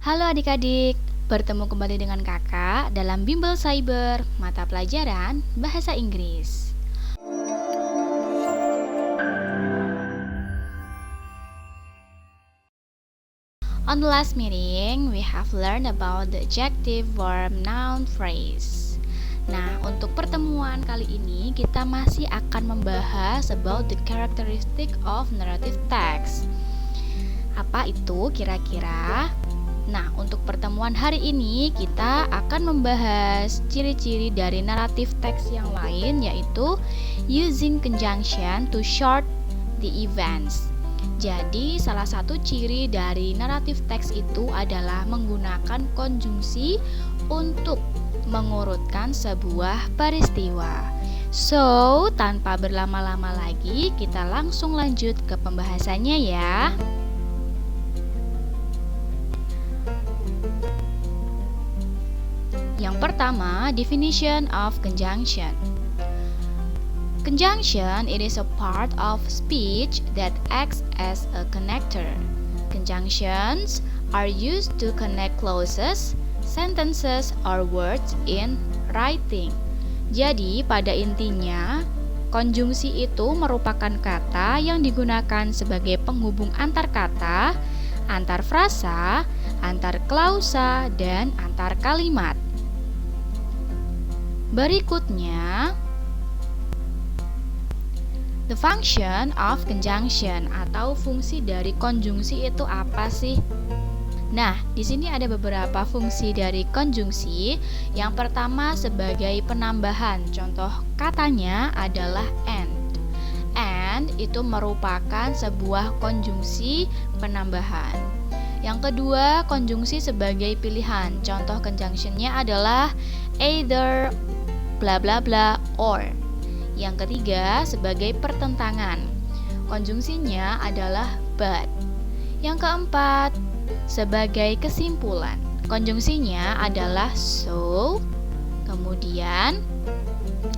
Halo adik-adik, bertemu kembali dengan kakak dalam Bimbel Cyber, mata pelajaran Bahasa Inggris. On the last meeting, we have learned about the adjective verb noun phrase. Nah, untuk pertemuan kali ini kita masih akan membahas about the characteristic of narrative text. Apa itu kira-kira? Nah, untuk pertemuan hari ini kita akan membahas ciri-ciri dari naratif teks yang lain, yaitu using conjunction to short the events. Jadi, salah satu ciri dari naratif teks itu adalah menggunakan konjungsi untuk mengurutkan sebuah peristiwa. So, tanpa berlama-lama lagi, kita langsung lanjut ke pembahasannya ya. Yang pertama, definition of conjunction. Conjunction, it is a part of speech that acts as a connector. Conjunctions are used to connect clauses, sentences, or words in writing. Jadi, pada intinya, konjungsi itu merupakan kata yang digunakan sebagai penghubung antar kata, antar frasa, antar klausa, dan antar kalimat. Berikutnya, the function of conjunction atau fungsi dari konjungsi itu apa sih? Nah, di sini ada beberapa fungsi dari konjungsi. Yang pertama sebagai penambahan. Contoh katanya adalah and. And itu merupakan sebuah konjungsi penambahan. Yang kedua, konjungsi sebagai pilihan. Contoh conjunctionnya adalah either, bla bla bla, or. Yang ketiga, sebagai pertentangan. Konjungsinya adalah but. Yang keempat, sebagai kesimpulan. Konjungsinya adalah so. Kemudian,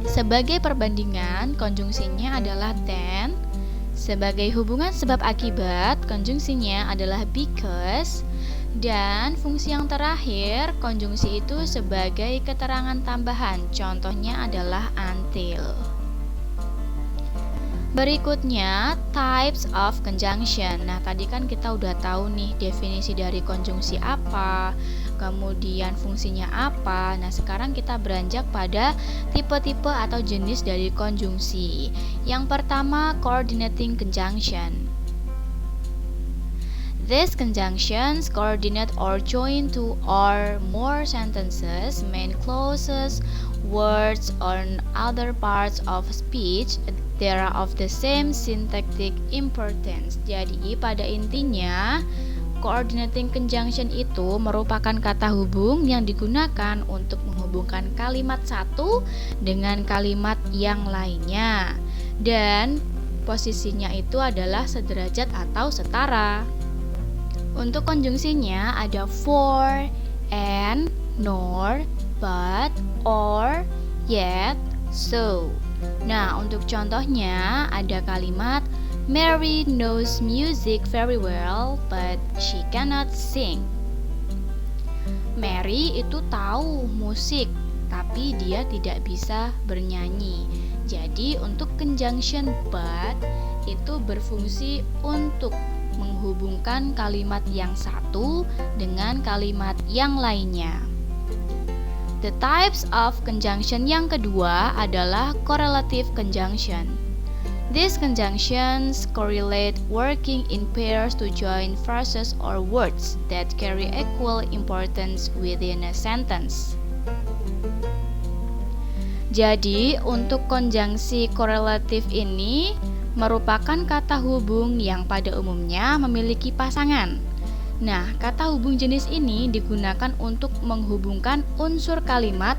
sebagai perbandingan, konjungsinya adalah then. Sebagai hubungan sebab akibat, konjungsinya adalah because. Dan fungsi yang terakhir, konjungsi itu sebagai keterangan tambahan. Contohnya adalah until. Berikutnya, types of conjunction. Nah, tadi kan kita udah tahu nih definisi dari konjungsi apa, kemudian fungsinya apa. Nah, sekarang kita beranjak pada tipe-tipe atau jenis dari konjungsi. Yang pertama, coordinating conjunction. These conjunctions coordinate or join two or more sentences, main clauses, words, or other parts of speech. They are of the same syntactic importance. Jadi, pada intinya, coordinating conjunction itu merupakan kata hubung yang digunakan untuk menghubungkan kalimat satu dengan kalimat yang lainnya. Dan posisinya itu adalah sederajat atau setara. Untuk konjungsinya ada for, and, nor, but, or, yet, so. Nah, untuk contohnya ada kalimat Mary knows music very well, but she cannot sing. Mary itu tahu musik, tapi dia tidak bisa bernyanyi. Jadi, untuk conjunction but itu berfungsi untuk menghubungkan kalimat yang satu dengan kalimat yang lainnya. The types of conjunction yang kedua adalah correlative conjunction. These conjunctions correlate working in pairs to join phrases or words that carry equal importance within a sentence. Jadi, untuk konjungsi korelatif ini merupakan kata hubung yang pada umumnya memiliki pasangan. Nah, kata hubung jenis ini digunakan untuk menghubungkan unsur kalimat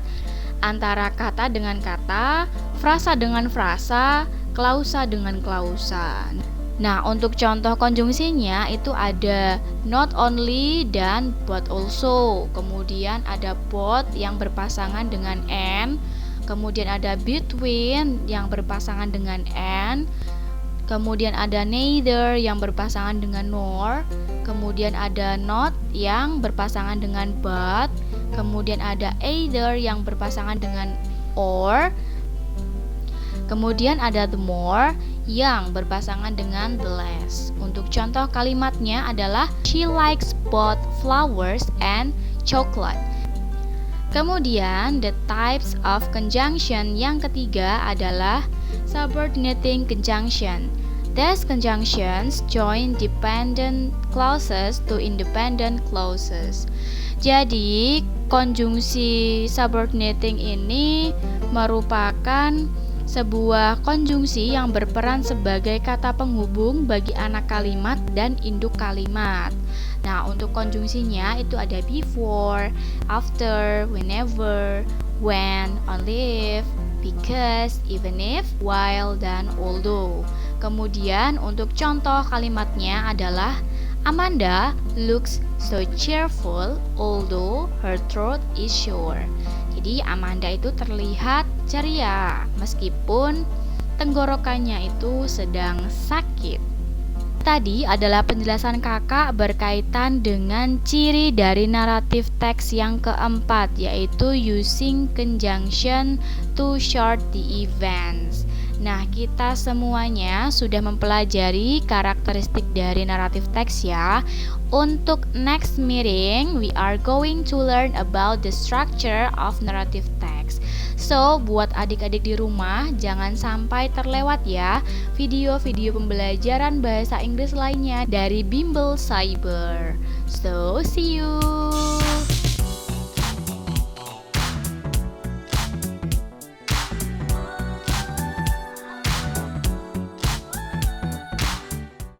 antara kata dengan kata, frasa dengan frasa, klausa dengan klausa. Nah, untuk contoh konjungsinya itu ada not only dan but also. Kemudian ada both yang berpasangan dengan and. Kemudian ada between yang berpasangan dengan and. Kemudian ada neither yang berpasangan dengan nor. Kemudian ada not yang berpasangan dengan but, kemudian ada either yang berpasangan dengan or, kemudian ada the more yang berpasangan dengan the less. Untuk contoh kalimatnya adalah she likes both flowers and chocolate. Kemudian the types of conjunction yang ketiga adalah subordinating conjunction. These conjunctions join dependent clauses to independent clauses. Jadi, konjungsi subordinating ini merupakan sebuah konjungsi yang berperan sebagai kata penghubung bagi anak kalimat dan induk kalimat. Nah, untuk konjungsinya itu ada before, after, whenever, when, only if, because, even if, while, dan although. Kemudian untuk contoh kalimatnya adalah Amanda looks so cheerful although her throat is sore. Jadi Amanda itu terlihat ceria meskipun tenggorokannya itu sedang sakit. Tadi adalah penjelasan kakak berkaitan dengan ciri dari naratif teks yang keempat, yaitu using conjunction to short the events. Nah, kita semuanya sudah mempelajari karakteristik dari naratif teks ya. Untuk next meeting, we are going to learn about the structure of narrative text. So, buat adik-adik di rumah, jangan sampai terlewat ya video-video pembelajaran bahasa Inggris lainnya dari Bimbel Cyber. So, see you!